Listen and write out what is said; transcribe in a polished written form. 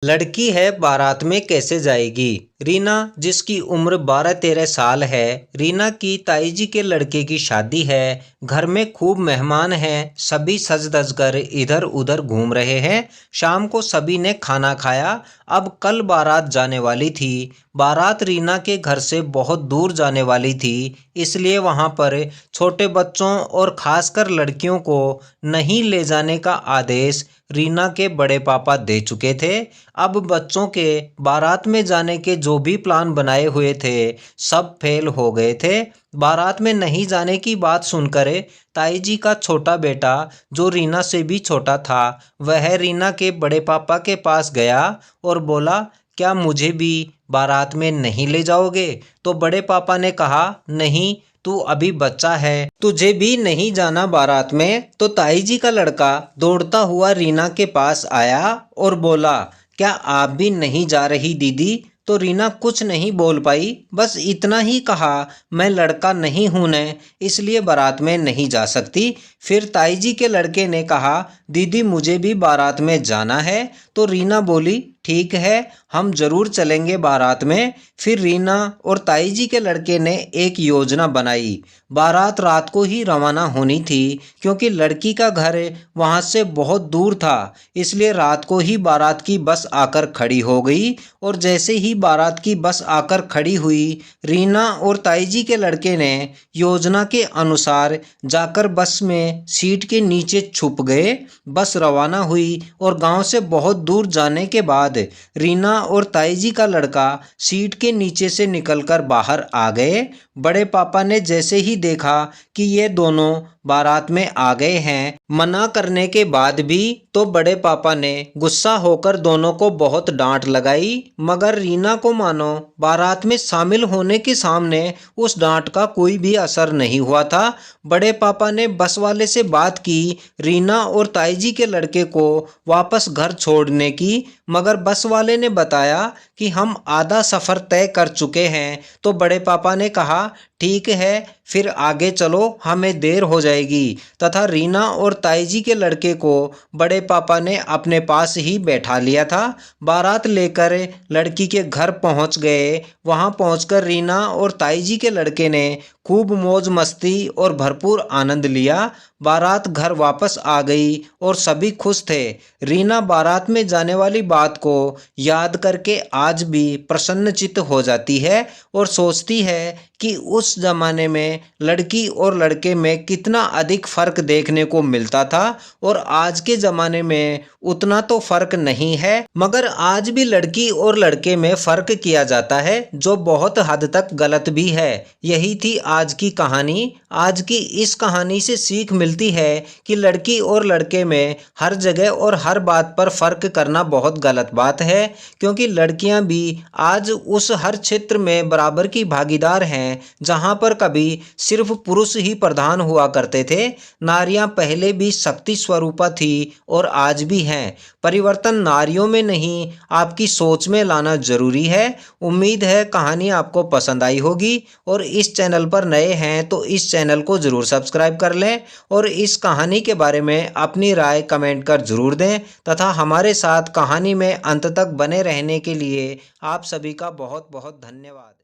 लड़की है बारात में कैसे जाएगी। रीना, जिसकी उम्र 12-13 साल है। रीना की ताई जी के लड़के की शादी है। घर में खूब मेहमान हैं। सभी सज धज कर इधर उधर घूम रहे हैं। शाम को सभी ने खाना खाया। अब कल बारात जाने वाली थी। बारात रीना के घर से बहुत दूर जाने वाली थी, इसलिए वहां पर छोटे बच्चों और खासकर लड़कियों को नहीं ले जाने का आदेश रीना के बड़े पापा दे चुके थे। अब बच्चों के बारात में जाने के जो भी प्लान बनाए हुए थे, सब फेल हो गए थे। बारात में नहीं जाने की बात सुनकर ताई जी का छोटा बेटा, जो रीना से भी छोटा था, वह रीना के बड़े पापा के पास गया और बोला, क्या मुझे भी बारात में नहीं ले जाओगे। तो बड़े पापा ने कहा, नहीं, तू अभी बच्चा है, तुझे भी नहीं जाना बारात में। तो ताई जी का लड़का दौड़ता हुआ रीना के पास आया और बोला, क्या आप भी नहीं जा रही दीदी। तो रीना कुछ नहीं बोल पाई, बस इतना ही कहा, मैं लड़का नहीं हूं न, इसलिए बारात में नहीं जा सकती। फिर ताई जी के लड़के ने कहा, दीदी मुझे भी बारात में जाना है। तो रीना बोली, ठीक है, हम जरूर चलेंगे बारात में। फिर रीना और ताई जी के लड़के ने एक योजना बनाई। बारात रात को ही रवाना होनी थी, क्योंकि लड़की का घर वहां से बहुत दूर था, इसलिए रात को ही बारात की बस आकर खड़ी हो गई। और जैसे ही बारात की बस आकर खड़ी हुई, रीना और ताई जी के लड़के ने योजना के अनुसार जाकर बस में सीट के नीचे छुप गए। बस रवाना हुई और गांव से बहुत दूर जाने के बाद रीना और ताई जी का लड़का सीट के नीचे से निकलकर बाहर आ गए। बड़े पापा ने जैसे ही देखा कि ये दोनों बारात में आ गए हैं, मना करने के बाद भी, तो बड़े पापा ने गुस्सा होकर दोनों को बहुत डांट लगाई। मगर रीना को मानो बारात में शामिल होने के सामने उस डांट का कोई भी असर नहीं हुआ था। बड़े पापा ने बस वाले से बात की रीना और ताई जी के लड़के को वापस घर छोड़ने की, मगर बस वाले ने बताया कि हम आधा सफ़र तय कर चुके हैं। तो बड़े पापा ने कहा, ठीक है, फिर आगे चलो, हमें देर हो जाएगी। तथा रीना और ताई जी के लड़के को बड़े पापा ने अपने पास ही बैठा लिया था। बारात लेकर लड़की के घर पहुंच गए। वहां पहुंचकर रीना और ताई जी के लड़के ने खूब मौज मस्ती और भरपूर आनंद लिया। बारात घर वापस आ गई और सभी खुश थे। रीना बारात में जाने वाली बात को याद करके आज भी प्रसन्नचित्त हो जाती है और सोचती है कि उस जमाने में लड़की और लड़के में कितना अधिक फर्क देखने को मिलता था, और आज के जमाने में उतना तो फर्क नहीं है, मगर आज भी लड़की और लड़के में फर्क किया जाता है, जो बहुत हद तक गलत भी है। यही थी आज की कहानी। आज की इस कहानी से सीख मिलती है कि लड़की और लड़के में हर जगह और हर बात पर फर्क करना बहुत गलत बात है, क्योंकि लड़कियां भी आज उस हर क्षेत्र में बराबर की भागीदार हैं जहां पर कभी सिर्फ पुरुष ही प्रधान हुआ करते थे। नारियां पहले भी शक्ति स्वरूपा थी और आज भी हैं। परिवर्तन नारियों में नहीं, आपकी सोच में लाना जरूरी है। उम्मीद है कहानी आपको पसंद आई होगी, और इस चैनल पर नए हैं तो इस चैनल को जरूर सब्सक्राइब कर लें और इस कहानी के बारे में अपनी राय कमेंट कर जरूर दें। तथा हमारे साथ कहानी में अंत तक बने रहने के लिए आप सभी का बहुत बहुत धन्यवाद।